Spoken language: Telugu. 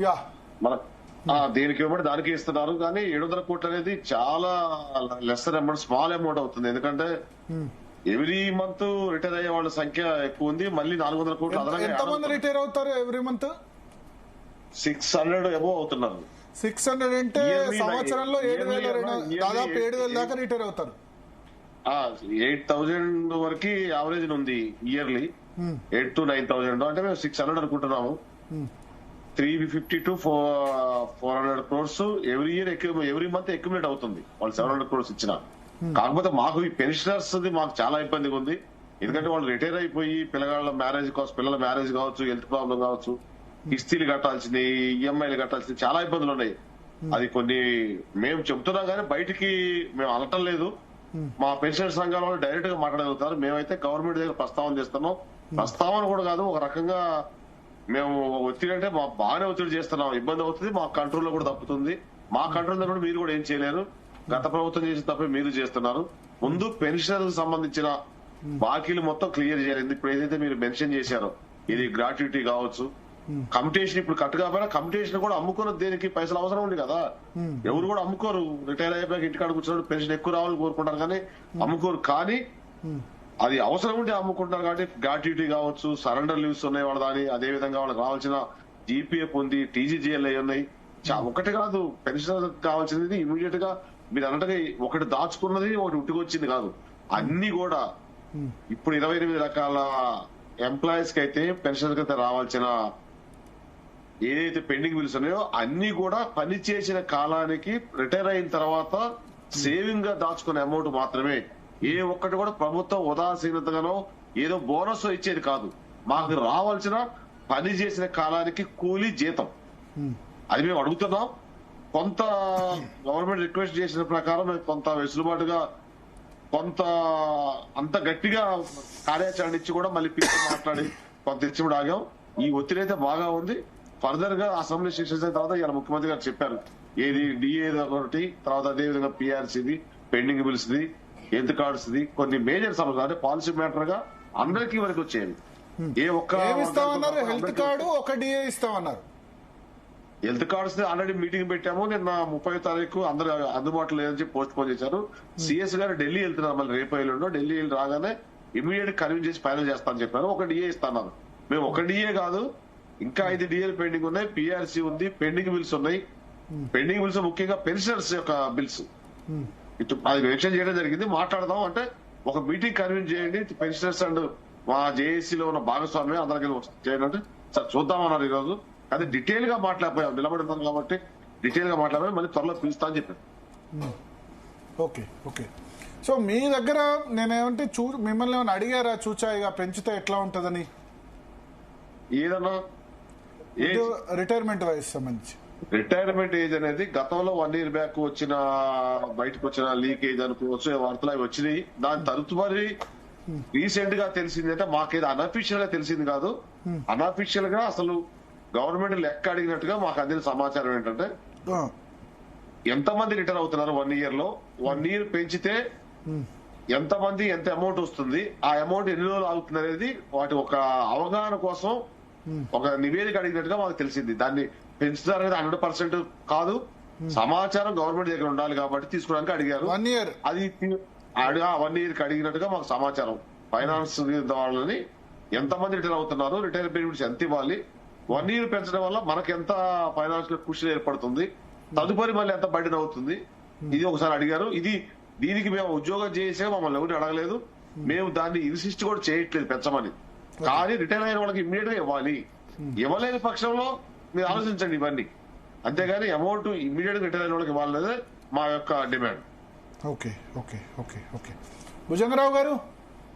యా మన దేనికి ఇవ్వబడి దానికి ఇస్తున్నారు. కానీ 700 కోట్లు అనేది చాలా లెస్సర్ అమౌంట్, స్మాల్ అమౌంట్ అవుతుంది. ఎందుకంటే ఎవ్రీ మంత్ రిటైర్ అయ్యే వాళ్ళ సంఖ్య ఎక్కువ ఉంది. మళ్ళీ 400 కోట్లు అదనంగా ఎంతమంది రిటైర్ అవుతారు ఎవ్రీ మంత్? 600 అబోవ్ అవుతున్నారు. 600 అంటే సంవత్సరంలో 7,000 దాదాపు 7,000 దాకా రిటైర్ అవుతారు. 8,000 వరకు యావరేజ్ ఉంది ఇయర్లీ. 8 to 9,000 అంటే మేము 600 అనుకుంటున్నాము. 350 to 400 crores every year every month accumulate అవుతుంది. వాళ్ళు 700 crores ఇచ్చిన. కాకపోతే మాకు ఈ పెన్షనర్స్ మాకు చాలా ఇబ్బందిగా ఉంది. ఎందుకంటే వాళ్ళు రిటైర్ అయిపోయి పిల్లల మ్యారేజ్ కావచ్చు, హెల్త్ ప్రాబ్లం కావచ్చు, కిస్తీలు కట్టాల్సింది, ఈఎంఐలు కట్టాల్సింది, చాలా ఇబ్బందులు ఉన్నాయి. అది కొన్ని మేము చెప్తున్నాం కానీ బయటికి మేము అనటం లేదు. మా పెన్షన్ సంఘాల వాళ్ళు డైరెక్ట్ గా మాట్లాడగలుగుతారు. మేమైతే గవర్నమెంట్ దగ్గర ప్రస్తావన చేస్తున్నాం. ప్రస్తావన కూడా కాదు, ఒక రకంగా మేము ఒత్తిడి అంటే మా బాగానే ఒత్తిడి చేస్తున్నాం. ఇబ్బంది అవుతుంది, మా కంట్రోల్లో కూడా తప్పుతుంది. మా కంట్రోల్ దగ్గర మీరు కూడా ఏం చేయలేరు. గత ప్రభుత్వం చేసిన తప్పే మీరు చేస్తున్నారు. ముందు పెన్షన్ సంబంధించిన బాకీలు మొత్తం క్లియర్ చేయాలి. ఇప్పుడు ఏదైతే మీరు మెన్షన్ చేశారో ఇది గ్రాట్యుటీ కావచ్చు, కమిటేషన్ ఇప్పుడు కట్ కాకపోయినా కమిటేషన్ కూడా అమ్ముకున్న దేనికి పైసలు అవసరం ఉంది కదా. ఎవరు కూడా అమ్ముకోరు. రిటైర్ అయిపోయాక ఇంటికాడ కూర్చున్నాడు పెన్షన్ ఎక్కువ రావాలని కోరుకుంటారు కానీ అమ్ముకోరు. కానీ అది అవసరం ఉంటే అమ్ముకుంటారు. కాబట్టి గ్రాట్యుటీ కావచ్చు, సరెండర్ లీవ్స్ ఉన్నాయి వాళ్ళ దాని, అదే విధంగా వాళ్ళకి రావాల్సిన జీపీఎఫ్ ఉంది, టీజీజీఎల్ అయి ఉన్నాయి. ఒకటి కాదు, పెన్షన్ కావాల్సింది ఇమీడియట్ గా మీరు అన్నట్టుగా ఒకటి దాచుకున్నది ఒకటి ఉట్టుకొచ్చింది కాదు. అన్ని కూడా ఇప్పుడు 28 రకాల ఎంప్లాయీస్ కి అయితే పెన్షన్ కి అయితే రావాల్సిన ఏదైతే పెండింగ్ బిల్స్ ఉన్నాయో అన్ని కూడా పని చేసిన కాలానికి రిటైర్ అయిన తర్వాత సేవింగ్ గా దాచుకునే అమౌంట్ మాత్రమే. ఏ ఒక్కటి కూడా ప్రభుత్వం ఉదాసీనతగానో ఏదో బోనస్ ఇచ్చేది కాదు. మాకు రావాల్సిన పని చేసిన కాలానికి కూలీ జీతం అది మేము అడుగుతున్నాం. కొంత గవర్నమెంట్ రిక్వెస్ట్ చేసిన ప్రకారం మేము కొంత వెసులుబాటుగా కొంత అంత గట్టిగా కార్యాచరణ ఇచ్చి కూడా మళ్ళీ పీపుల్ మాట్లాడి కొంత ఇచ్చి కూడా ఆగాం. ఈ ఒత్తిడి అయితే బాగా ఉంది. ఫర్దర్ గా అసెంబ్లీ సెషన్స్ అయిన తర్వాత ఇలా ముఖ్యమంత్రి గారు చెప్పారు ఏది డిఏ ఒకటి, తర్వాత అదేవిధంగా పిఆర్సీది, పెండింగ్ బిల్స్ ది, హెల్త్ కార్డ్స్ ది, కొన్ని మేజర్ సమస్యలు అంటే పాలసీ మ్యాటర్ గా అందరికీ వరకు వచ్చేది. ఏ ఒక్క హెల్త్ కార్డు ఒక డిఏ ఇస్తామన్నారు. హెల్త్ కార్డ్స్ ఆల్రెడీ మీటింగ్ పెట్టాము. నిన్న 30వ తారీఖు అందరూ అందుబాటులో లేదని చెప్పి పోస్ట్ పోన్ చేశారు. సిఎస్ గారు ఢిల్లీ వెళ్తున్నారు. మళ్ళీ రేపు ఎల్లుండో ఢిల్లీ వెళ్ళి రాగానే ఇమీడియట్ కన్విన్స్ చేసి ఫైనల్ చేస్తానని చెప్పారు. ఒక డిఏ ఇస్తాన్నారు. మేము ఒక డిఏ కాదు, ఇంకా 5 డిఏలు పెండింగ్ ఉన్నాయి. పిఆర్సీ ఉంది, పెండింగ్ బిల్స్ ఉన్నాయి. పెండింగ్ బిల్స్ ముఖ్యంగా పెన్షనర్స్ యొక్క బిల్స్ ఇటు అది మెన్షన్ చేయడం జరిగింది. మాట్లాడదాం అంటే ఒక మీటింగ్ కన్విన్స్ చేయండి, పెన్షనర్స్ అండ్ మా జేఏసీలో ఉన్న భాగస్వామ్యం అందరికీ చేయండి అంటే సార్ చూద్దామన్నారు ఈ రోజు. అది డీటెయిల్ గా మాట్లాడిపోయాం, నిలబడి ఉన్నాం కాబట్టి డీటెయిల్ గా మాట్లాడిపోయి మళ్ళీ త్వరలో పిలుస్తా అని చెప్పాను. Okay okay. సో మీ దగ్గర నేనేమంటే మిమ్మల్ని ఏమైనా అడిగారా చూచాయిగా పెంచితే ఎట్లా ఉంటదని? ఏదన్నా రిటైర్మెంట్ వయసు సంబంధించి రిటైర్మెంట్ ఏజ్ అనేది గతంలో 1 year బ్యాక్ వచ్చిన బయటకు వచ్చిన లీకేజ్ అనుకోవచ్చు, వార్తలు అవి వచ్చినాయి. దాని తరచుమరి రీసెంట్ గా తెలిసిందంటే మాకేదో అనఫీషియల్ గా తెలిసింది కాదు. అనఫీషియల్ గా అసలు గవర్నమెంట్ లెక్క అడిగినట్టుగా మాకు అందిన సమాచారం ఏంటంటే ఎంతమంది రిటైర్ అవుతున్నారు 1 year లో, 1 year పెంచితే ఎంతమంది ఎంత అమౌంట్ వస్తుంది, ఆ అమౌంట్ ఎన్ని రోజులు ఆగుతుంది అనేది వాటి ఒక అవగాహన కోసం ఒక నివేదిక అడిగినట్టుగా మాకు తెలిసింది. దాన్ని పెంచుతారు అనేది 100% కాదు, సమాచారం గవర్నమెంట్ దగ్గర ఉండాలి కాబట్టి తీసుకోవడానికి అడిగారు. 1 year అది 1 year కి అడిగినట్టుగా మాకు సమాచారం. ఫైనాన్స్ వాళ్ళని ఎంతమంది రిటైర్ అవుతున్నారు, రిటైర్ బెనిఫిట్స్ ఎంత ఇవ్వాలి, 1 year పెంచడం వల్ల మనకి ఎంత ఫైనాన్షియల్ కుషన్ ఏర్పడుతుంది, తదుపరి మళ్ళీ ఎంత బర్డెన్ అవుతుంది, ఇది ఒకసారి అడిగారు. దీనికి మేము ఉద్యోగం చేసే మమ్మల్ని ఎవరిని అడగలేదు. మేము దాన్ని ఇన్సిస్ట్ కూడా చేయట్లేదు పెంచమని. కానీ రిటైర్ అయిన వాళ్ళకి ఇమ్మీడియట్ గా ఇవ్వాలి. ఇవ్వలేని పక్షంలో మీరు ఆలోచించండి ఇవన్నీ. అంతేగాని అమౌంట్ ఇమ్మీడియట్ గా రిటైర్ అయిన వాళ్ళకి ఇవ్వాలనేదే మా యొక్క demand. Okay okay okay okay. Bhujanga Rao గారు